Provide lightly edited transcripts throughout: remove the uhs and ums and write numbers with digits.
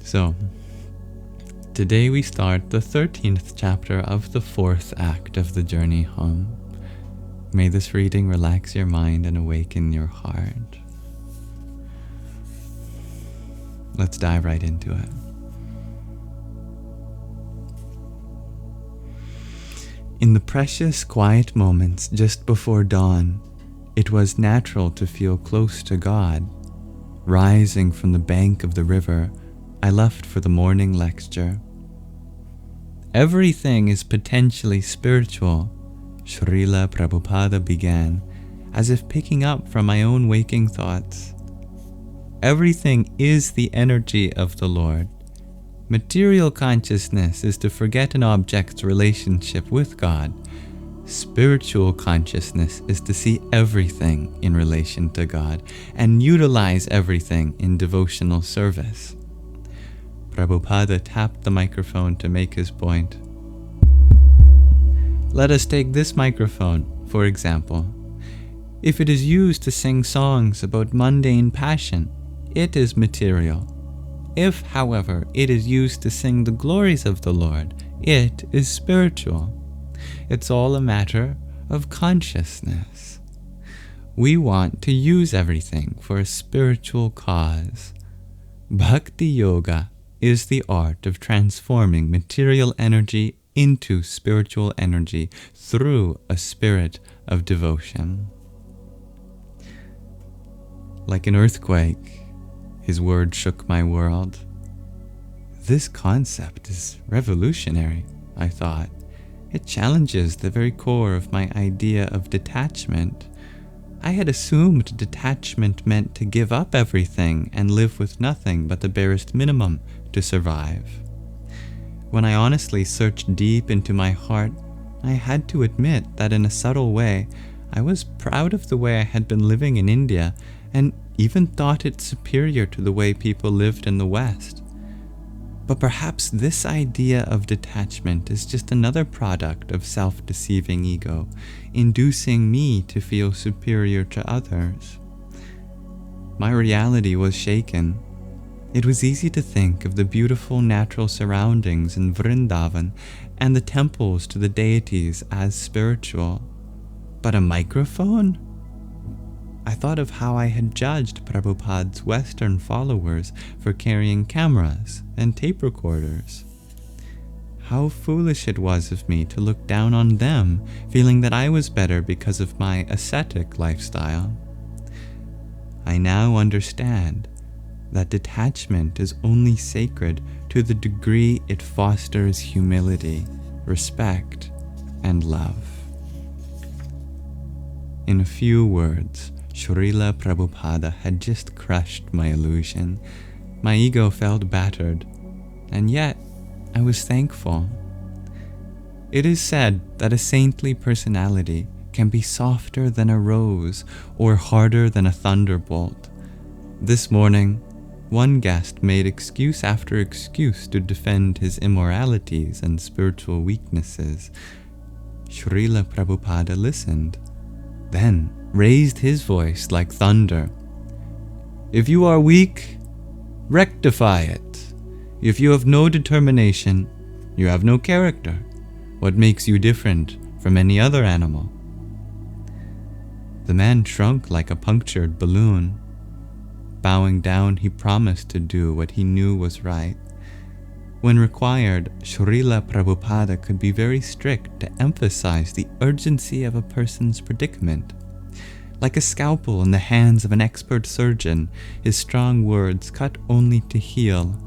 So, today we start the 13th chapter of the 4th act of the journey home. May this reading relax your mind and awaken your heart. Let's dive right into it. In the precious quiet moments just before dawn, it was natural to feel close to God. Rising from the bank of the river, I left for the morning lecture. Everything is potentially spiritual, Śrīla Prabhupāda began, as if picking up from my own waking thoughts. Everything is the energy of the Lord. Material consciousness is to forget an object's relationship with God. Spiritual consciousness is to see everything in relation to God and utilize everything in devotional service. Prabhupada tapped the microphone to make his point. Let us take this microphone, for example. If it is used to sing songs about mundane passion, it is material. If, however, it is used to sing the glories of the Lord, it is spiritual. It's all a matter of consciousness. We want to use everything for a spiritual cause. Bhakti Yoga is the art of transforming material energy into spiritual energy through a spirit of devotion. Like an earthquake, his word shook my world. This concept is revolutionary, I thought. It challenges the very core of my idea of detachment. I had assumed detachment meant to give up everything and live with nothing but the barest minimum to survive. When I honestly searched deep into my heart, I had to admit that in a subtle way, I was proud of the way I had been living in India and even thought it superior to the way people lived in the West. But perhaps this idea of detachment is just another product of self-deceiving ego, inducing me to feel superior to others. My reality was shaken. It was easy to think of the beautiful natural surroundings in Vrindavana and the temples to the deities as spiritual. But a microphone? I thought of how I had judged Prabhupada's Western followers for carrying cameras and tape recorders. How foolish it was of me to look down on them, feeling that I was better because of my ascetic lifestyle. I now understand that detachment is only sacred to the degree it fosters humility, respect, and love. In a few words, Śrīla Prabhupāda had just crushed my illusion. My ego felt battered, and yet I was thankful. It is said that a saintly personality can be softer than a rose or harder than a thunderbolt. This morning, one guest made excuse after excuse to defend his immoralities and spiritual weaknesses. Śrīla Prabhupāda listened, then raised his voice like thunder. If you are weak, rectify it. If you have no determination, you have no character. What makes you different from any other animal? The man shrunk like a punctured balloon. Bowing down, he promised to do what he knew was right. When required, Śrīla Prabhupāda could be very strict to emphasize the urgency of a person's predicament. Like a scalpel in the hands of an expert surgeon, his strong words cut only to heal.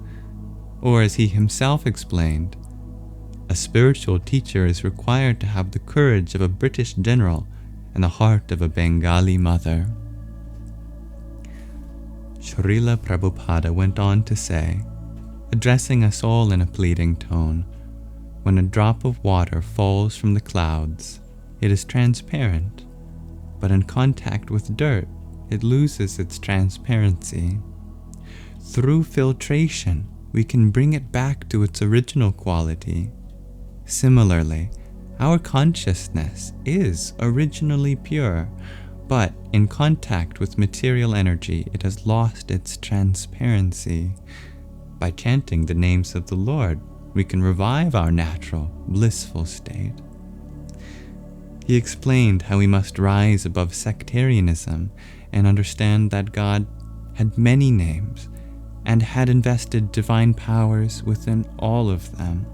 Or as he himself explained, a spiritual teacher is required to have the courage of a British general and the heart of a Bengali mother. Śrīla Prabhupāda went on to say, addressing us all in a pleading tone, when a drop of water falls from the clouds, it is transparent, but in contact with dirt, it loses its transparency. Through filtration, we can bring it back to its original quality. Similarly, our consciousness is originally pure, but in contact with material energy, it has lost its transparency. By chanting the names of the Lord, we can revive our natural, blissful state. He explained how we must rise above sectarianism and understand that God had many names and had invested divine powers within all of them.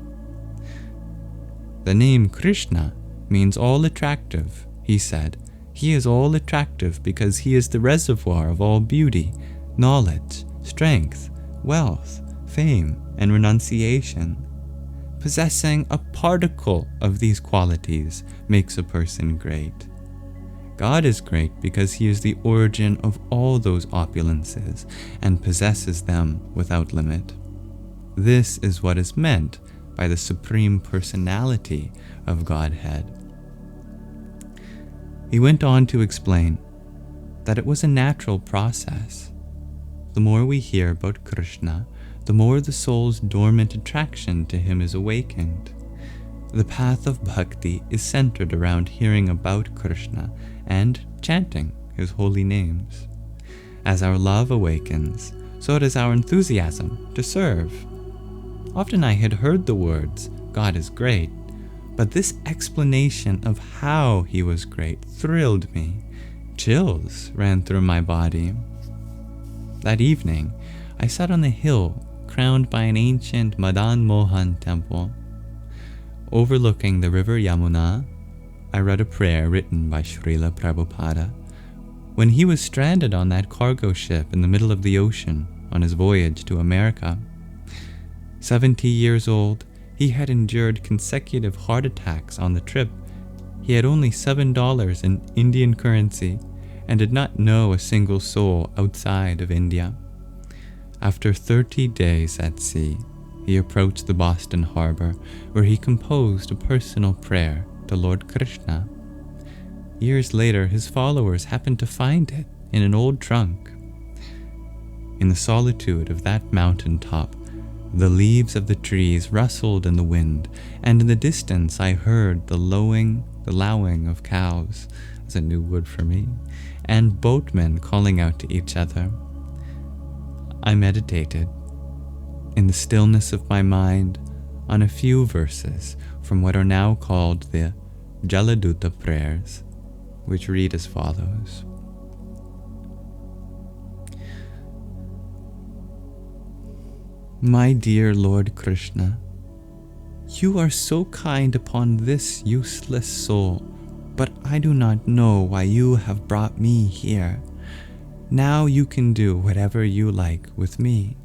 The name Krishna means all attractive, he said. He is all attractive because he is the reservoir of all beauty, knowledge, strength, wealth, fame, and renunciation. Possessing a particle of these qualities makes a person great. God is great because he is the origin of all those opulences and possesses them without limit. This is what is meant by the Supreme Personality of Godhead. He went on to explain that it was a natural process. The more we hear about Krishna, the more the soul's dormant attraction to him is awakened. The path of bhakti is centered around hearing about Krishna and chanting his holy names. As our love awakens, so does our enthusiasm to serve. Often I had heard the words, God is great, but this explanation of how he was great thrilled me. Chills ran through my body. That evening, I sat on the hill crowned by an ancient Madan Mohan temple. Overlooking the river Yamuna, I read a prayer written by Śrīla Prabhupāda when he was stranded on that cargo ship in the middle of the ocean on his voyage to America. 70 years old, he had endured consecutive heart attacks on the trip. He had only $7 in Indian currency and did not know a single soul outside of India. After 30 days at sea, he approached the Boston harbor, where he composed a personal prayer to Lord Krishna. Years later, his followers happened to find it in an old trunk. In the solitude of that mountain top, the leaves of the trees rustled in the wind, and in the distance I heard the lowing of cows, as a new word for me, and boatmen calling out to each other. I meditated, in the stillness of my mind, on a few verses from what are now called the Jaladuta prayers, which read as follows. My dear Lord Krishna, you are so kind upon this useless soul, but I do not know why you have brought me here. Now you can do whatever you like with me.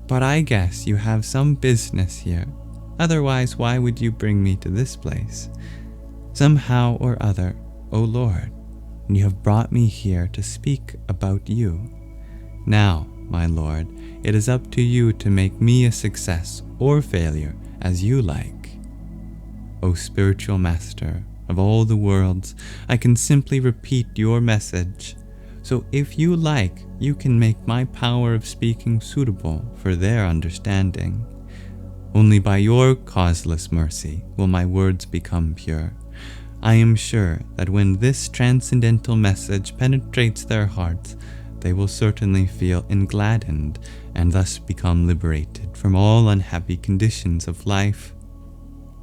But I guess you have some business here. Otherwise, why would you bring me to this place? Somehow or other, O Lord, you have brought me here to speak about you. Now, my Lord, it is up to you to make me a success or failure as you like. O spiritual master of all the worlds, I can simply repeat your message. So if you like, you can make my power of speaking suitable for their understanding. Only by your causeless mercy will my words become pure. I am sure that when this transcendental message penetrates their hearts, they will certainly feel engladdened and thus become liberated from all unhappy conditions of life.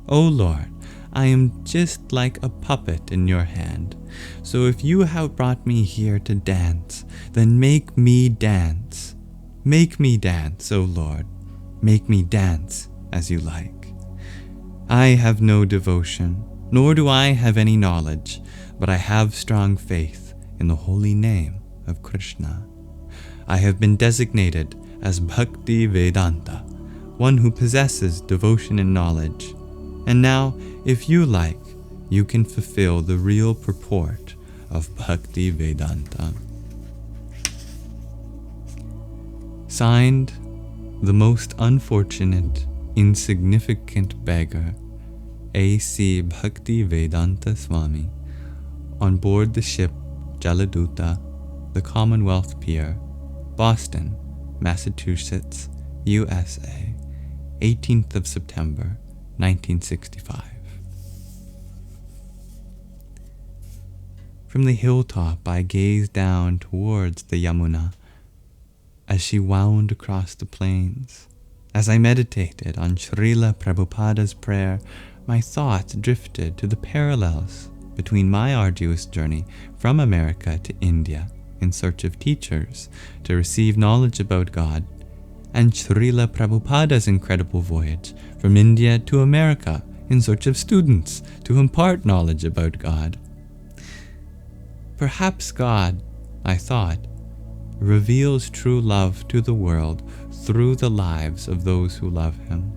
O Lord, I am just like a puppet in your hand. So if you have brought me here to dance, then make me dance. Make me dance, O Lord. Make me dance as you like. I have no devotion, nor do I have any knowledge, but I have strong faith in the holy name of Krishna. I have been designated as Bhakti Vedanta, one who possesses devotion and knowledge. And now, if you like, you can fulfill the real purport of Bhakti Vedanta. Signed, the most unfortunate, insignificant beggar, A.C. Bhakti Vedanta Swami, on board the ship Jaladuta, the Commonwealth Pier, Boston, Massachusetts, USA, 18th of September, 1965. From the hilltop I gazed down towards the Yamuna as she wound across the plains. As I meditated on Śrīla Prabhupāda's prayer, my thoughts drifted to the parallels between my arduous journey from America to India in search of teachers to receive knowledge about God, and Śrīla Prabhupāda's incredible voyage from India to America in search of students to impart knowledge about God. Perhaps God, I thought, reveals true love to the world through the lives of those who love Him.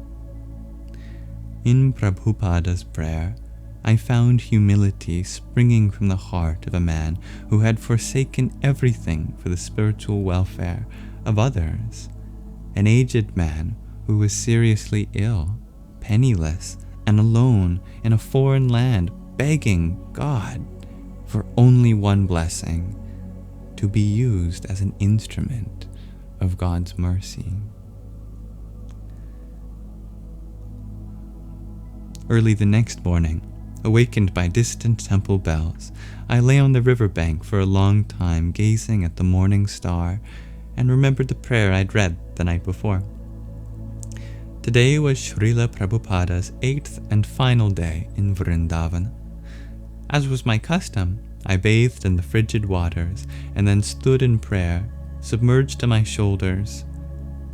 In Prabhupada's prayer, I found humility springing from the heart of a man who had forsaken everything for the spiritual welfare of others, an aged man who was seriously ill, penniless, and alone in a foreign land, begging God for only one blessing, to be used as an instrument of God's mercy. Early the next morning, awakened by distant temple bells, I lay on the riverbank for a long time gazing at the morning star and remembered the prayer I'd read the night before. Today was Śrīla Prabhupāda's 8th and final day in Vrindavana. As was my custom, I bathed in the frigid waters and then stood in prayer, submerged to my shoulders.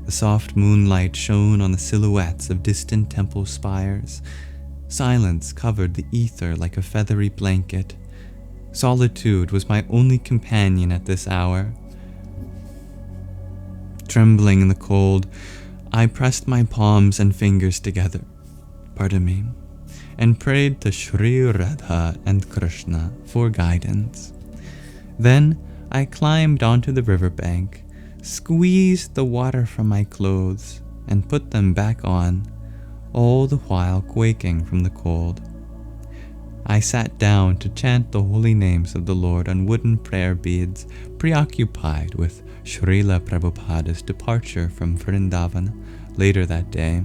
The soft moonlight shone on the silhouettes of distant temple spires. Silence covered the ether like a feathery blanket. Solitude was my only companion at this hour. Trembling in the cold, I pressed my palms and fingers together, and prayed to Shri Radha and Krishna for guidance. Then I climbed onto the riverbank, squeezed the water from my clothes, and put them back on, all the while quaking from the cold. I sat down to chant the holy names of the Lord on wooden prayer beads, preoccupied with Śrīla Prabhupāda's departure from Vrindavana later that day.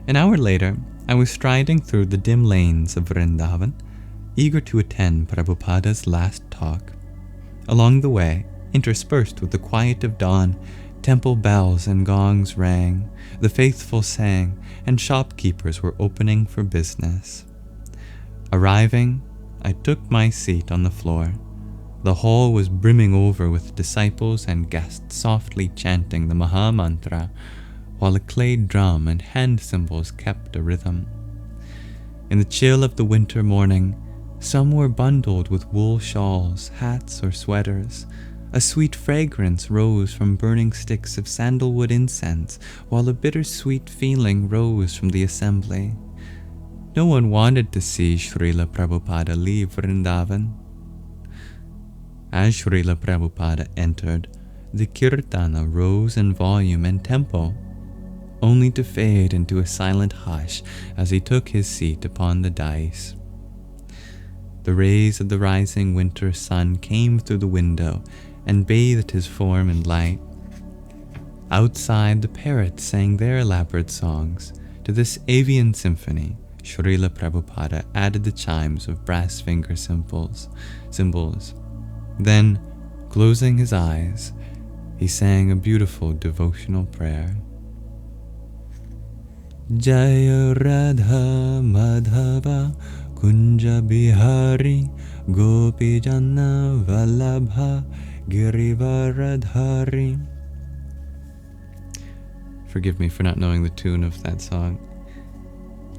An hour later, I was striding through the dim lanes of Vrindavan, eager to attend Prabhupada's last talk. Along the way, interspersed with the quiet of dawn, temple bells and gongs rang, the faithful sang, and shopkeepers were opening for business. Arriving, I took my seat on the floor. The hall was brimming over with disciples and guests softly chanting the Maha Mantra, while a clay drum and hand cymbals kept a rhythm. In the chill of the winter morning, some were bundled with wool shawls, hats, or sweaters. A sweet fragrance rose from burning sticks of sandalwood incense, while a bittersweet feeling rose from the assembly. No one wanted to see Śrīla Prabhupāda leave Vrindavan. As Śrīla Prabhupāda entered, the kirtana rose in volume and tempo, only to fade into a silent hush as he took his seat upon the dais. The rays of the rising winter sun came through the window and bathed his form in light. Outside, the parrots sang their elaborate songs. To this avian symphony, Śrīla Prabhupāda added the chimes of brass finger cymbals. Then, closing his eyes, he sang a beautiful devotional prayer. Jaya Radha Madhava Kunja Bihari Gopi Janna Vallabha Girivaradhari. Forgive me for not knowing the tune of that song.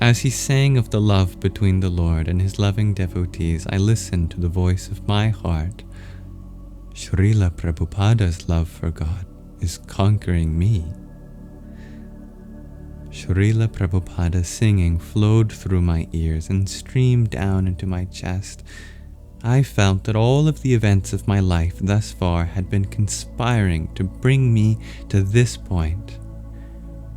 As he sang of the love between the Lord and his loving devotees, I listened to the voice of my heart. Śrīla Prabhupāda's love for God is conquering me. Śrīla Prabhupāda's singing flowed through my ears and streamed down into my chest. I felt that all of the events of my life thus far had been conspiring to bring me to this point.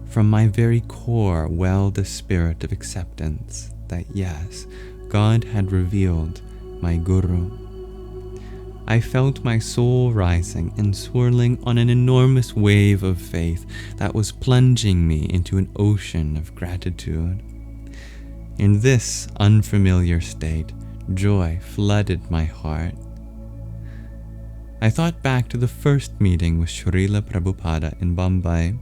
From my very core welled a spirit of acceptance that yes, God had revealed my Guru. I felt my soul rising and swirling on an enormous wave of faith that was plunging me into an ocean of gratitude. In this unfamiliar state, joy flooded my heart. I thought back to the first meeting with Śrīla Prabhupāda in Bombay.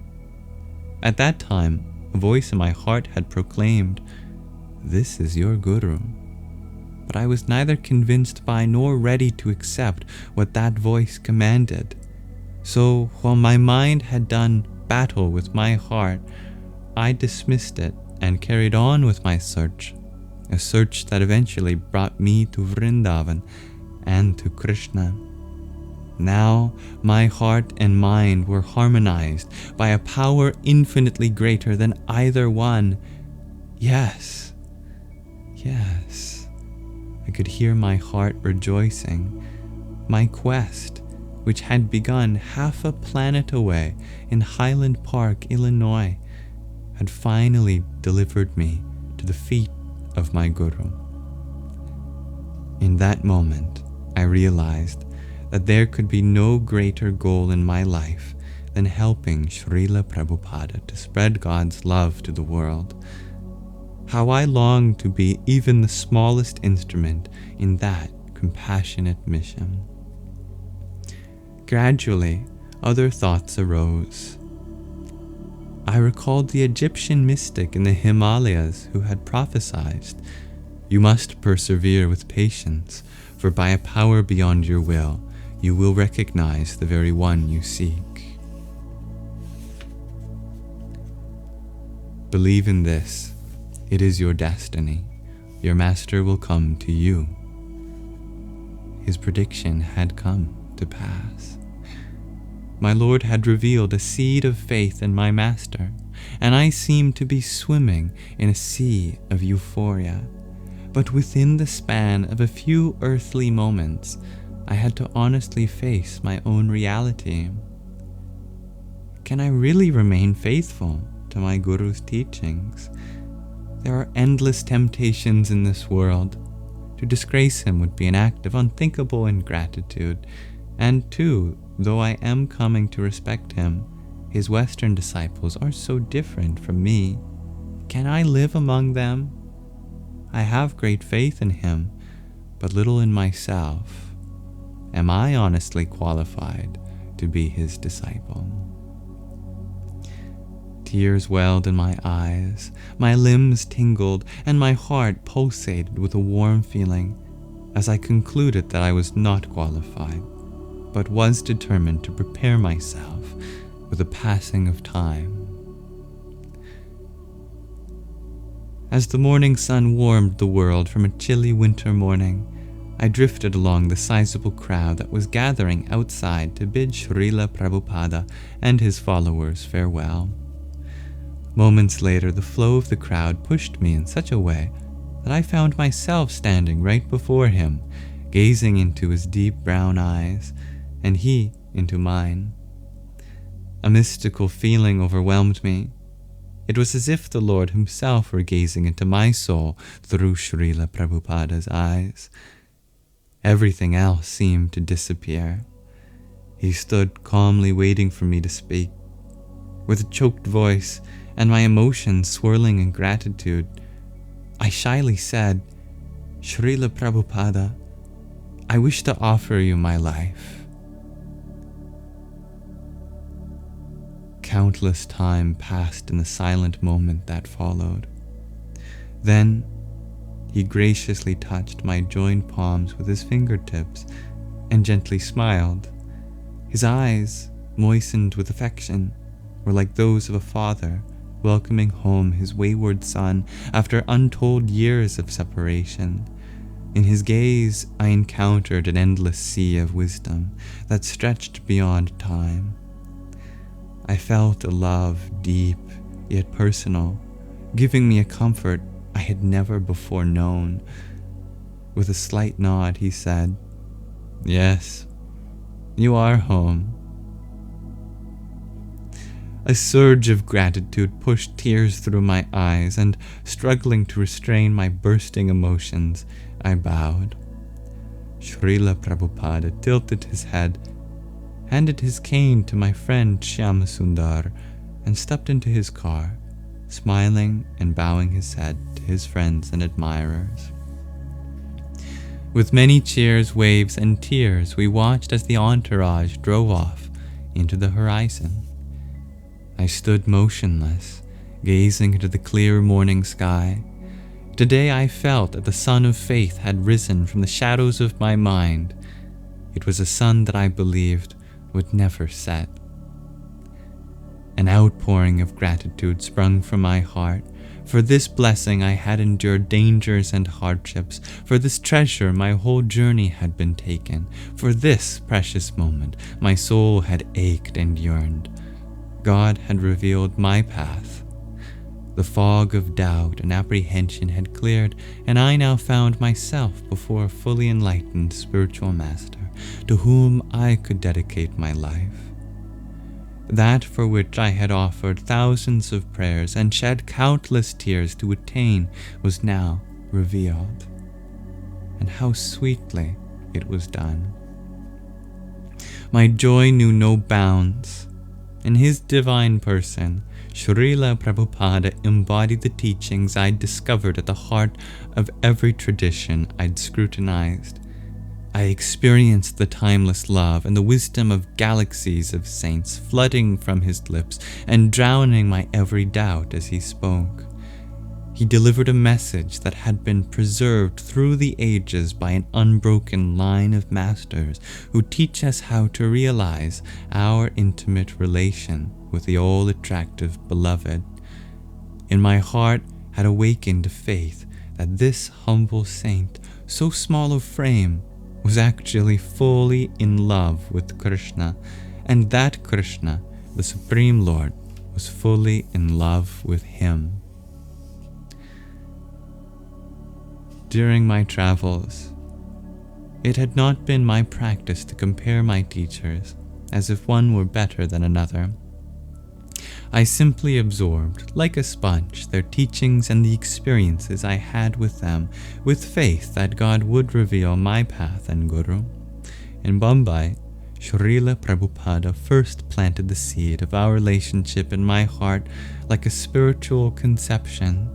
At that time, a voice in my heart had proclaimed, "This is your Guru." But I was neither convinced by nor ready to accept what that voice commanded. So, while my mind had done battle with my heart, I dismissed it and carried on with my search, a search that eventually brought me to Vrindavana and to Krishna. Now, my heart and mind were harmonized by a power infinitely greater than either one. Yes, I could hear my heart rejoicing. My quest, which had begun half a planet away in Highland Park, Illinois, had finally delivered me to the feet of my Guru. In that moment, I realized that there could be no greater goal in my life than helping Śrīla Prabhupāda to spread God's love to the world. How I longed to be even the smallest instrument in that compassionate mission. Gradually, other thoughts arose. I recalled the Egyptian mystic in the Himalayas who had prophesied, "You must persevere with patience, for by a power beyond your will, you will recognize the very one you seek." Believe in this. It is your destiny. Your master will come to you. His prediction had come to pass. My Lord had revealed a seed of faith in my master, and I seemed to be swimming in a sea of euphoria. But within the span of a few earthly moments, I had to honestly face my own reality. Can I really remain faithful to my Guru's teachings? There are endless temptations in this world. To disgrace him would be an act of unthinkable ingratitude. And too, though I am coming to respect him, his Western disciples are so different from me. Can I live among them? I have great faith in him, but little in myself. Am I honestly qualified to be his disciple? Tears welled in my eyes, my limbs tingled, and my heart pulsated with a warm feeling as I concluded that I was not qualified, but was determined to prepare myself with the passing of time. As the morning sun warmed the world from a chilly winter morning, I drifted along the sizable crowd that was gathering outside to bid Śrīla Prabhupāda and his followers farewell. Moments later, the flow of the crowd pushed me in such a way that I found myself standing right before him, gazing into his deep brown eyes, and he into mine. A mystical feeling overwhelmed me. It was as if the Lord himself were gazing into my soul through Śrīla Prabhupāda's eyes. Everything else seemed to disappear. He stood calmly waiting for me to speak. With a choked voice and my emotions swirling in gratitude, I shyly said, "Śrīla Prabhupāda, I wish to offer you my life." Countless time passed in the silent moment that followed. Then he graciously touched my joined palms with his fingertips and gently smiled. His eyes, moistened with affection, were like those of a father welcoming home his wayward son after untold years of separation. In his gaze, I encountered an endless sea of wisdom that stretched beyond time. I felt a love deep yet personal, giving me a comfort I had never before known. With a slight nod, he said, "Yes, you are home." A surge of gratitude pushed tears through my eyes, and struggling to restrain my bursting emotions, I bowed. Śrīla Prabhupāda tilted his head, handed his cane to my friend Shyamasundar, and stepped into his car, smiling and bowing his head to his friends and admirers. With many cheers, waves, and tears, we watched as the entourage drove off into the horizon. I stood motionless, gazing into the clear morning sky. Today I felt that the sun of faith had risen from the shadows of my mind. It was a sun that I believed would never set. An outpouring of gratitude sprung from my heart. For this blessing I had endured dangers and hardships. For this treasure my whole journey had been taken. For this precious moment my soul had ached and yearned. God had revealed my path. The fog of doubt and apprehension had cleared, and I now found myself before a fully enlightened spiritual master, to whom I could dedicate my life. That for which I had offered thousands of prayers and shed countless tears to attain was now revealed. And how sweetly it was done. My joy knew no bounds. In his divine person, Śrīla Prabhupāda embodied the teachings I'd discovered at the heart of every tradition I'd scrutinized. I experienced the timeless love and the wisdom of galaxies of saints flooding from his lips and drowning my every doubt as he spoke. He delivered a message that had been preserved through the ages by an unbroken line of masters who teach us how to realize our intimate relation with the all-attractive beloved. In my heart had awakened a faith that this humble saint, so small of frame, was actually fully in love with Krishna, and that Krishna, the Supreme Lord, was fully in love with him. During my travels, it had not been my practice to compare my teachers as if one were better than another. I simply absorbed, like a sponge, their teachings and the experiences I had with them, with faith that God would reveal my path and Guru. In Bombay, Śrīla Prabhupāda first planted the seed of our relationship in my heart like a spiritual conception.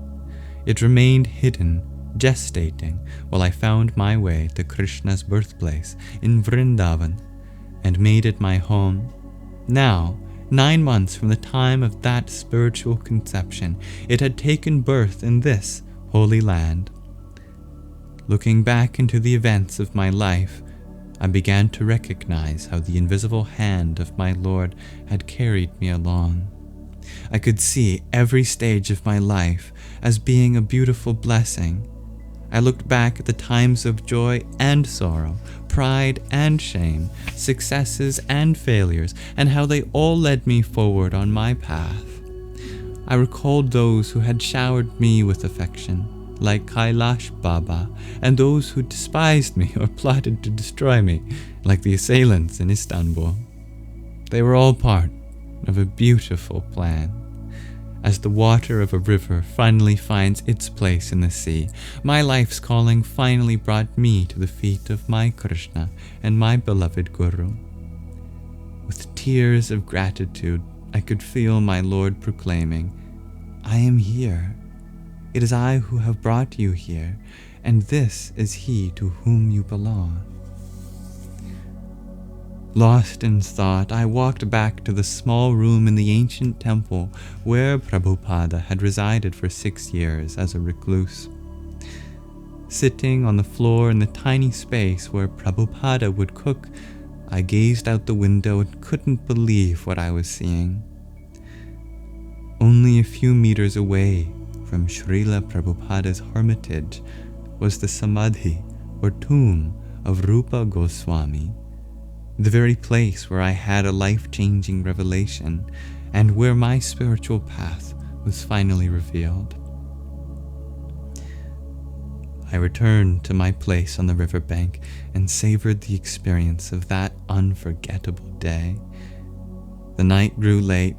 It remained hidden, gestating, while I found my way to Krishna's birthplace in Vrindavana and made it my home. Now, 9 months from the time of that spiritual conception, it had taken birth in this holy land. Looking back into the events of my life, I began to recognize how the invisible hand of my Lord had carried me along. I could see every stage of my life as being a beautiful blessing. I looked back at the times of joy and sorrow, pride and shame, successes and failures, and how they all led me forward on my path. I recalled those who had showered me with affection, like Kailash Baba, and those who despised me or plotted to destroy me, like the assailants in Istanbul. They were all part of a beautiful plan. As the water of a river finally finds its place in the sea, my life's calling finally brought me to the feet of my Krishna and my beloved Guru. With tears of gratitude, I could feel my Lord proclaiming, "I am here. It is I who have brought you here, and this is he to whom you belong." Lost in thought, I walked back to the small room in the ancient temple where Prabhupada had resided for 6 years as a recluse. Sitting on the floor in the tiny space where Prabhupada would cook, I gazed out the window and couldn't believe what I was seeing. Only a few meters away from Śrīla Prabhupada's hermitage was the samadhi or tomb of Rupa Goswami, the very place where I had a life-changing revelation and where my spiritual path was finally revealed. I returned to my place on the riverbank and savored the experience of that unforgettable day. The night grew late.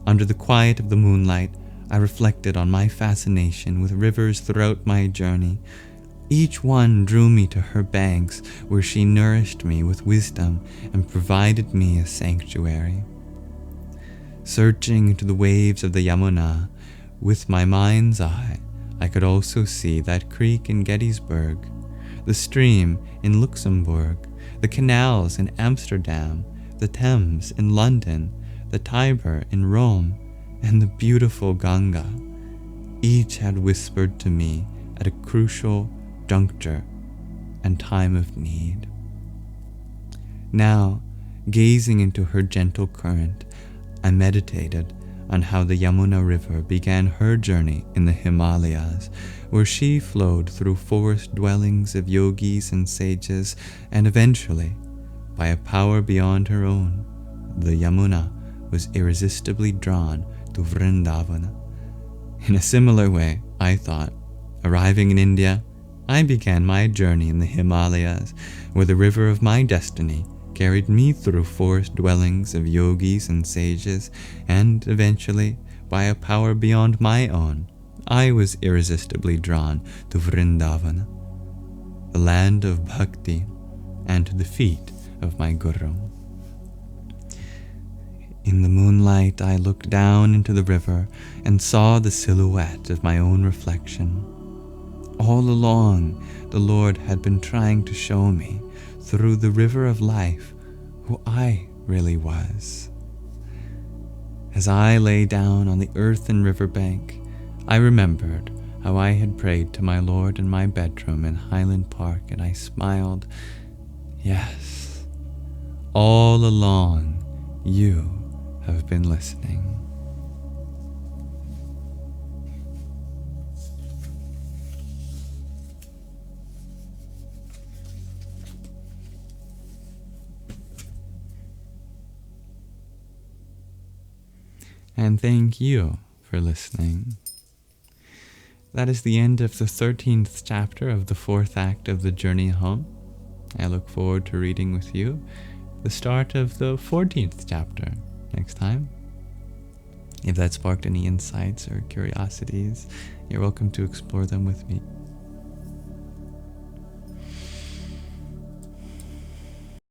Under the quiet of the moonlight, I reflected on my fascination with rivers throughout my journey. Each one drew me to her banks, where she nourished me with wisdom and provided me a sanctuary. Searching into the waves of the Yamuna, with my mind's eye, I could also see that creek in Gettysburg, the stream in Luxembourg, the canals in Amsterdam, the Thames in London, the Tiber in Rome, and the beautiful Ganga. Each had whispered to me at a crucial juncture and time of need. Now, gazing into her gentle current, I meditated on how the Yamuna River began her journey in the Himalayas, where she flowed through forest dwellings of yogis and sages, and eventually, by a power beyond her own, the Yamuna was irresistibly drawn to Vrindavana. In a similar way, I thought, arriving in India, I began my journey in the Himalayas, where the river of my destiny carried me through forest dwellings of yogis and sages, and eventually, by a power beyond my own, I was irresistibly drawn to Vrindavana, the land of bhakti, and to the feet of my Guru. In the moonlight, I looked down into the river and saw the silhouette of my own reflection. All along, the Lord had been trying to show me, through the river of life, who I really was. As I lay down on the earthen riverbank, I remembered how I had prayed to my Lord in my bedroom in Highland Park, and I smiled. Yes, all along you have been listening. And thank you for listening. That is the end of the 13th chapter of the 4th act of the Journey Home. I look forward to reading with you the start of the 14th chapter next time. If that sparked any insights or curiosities, you're welcome to explore them with me.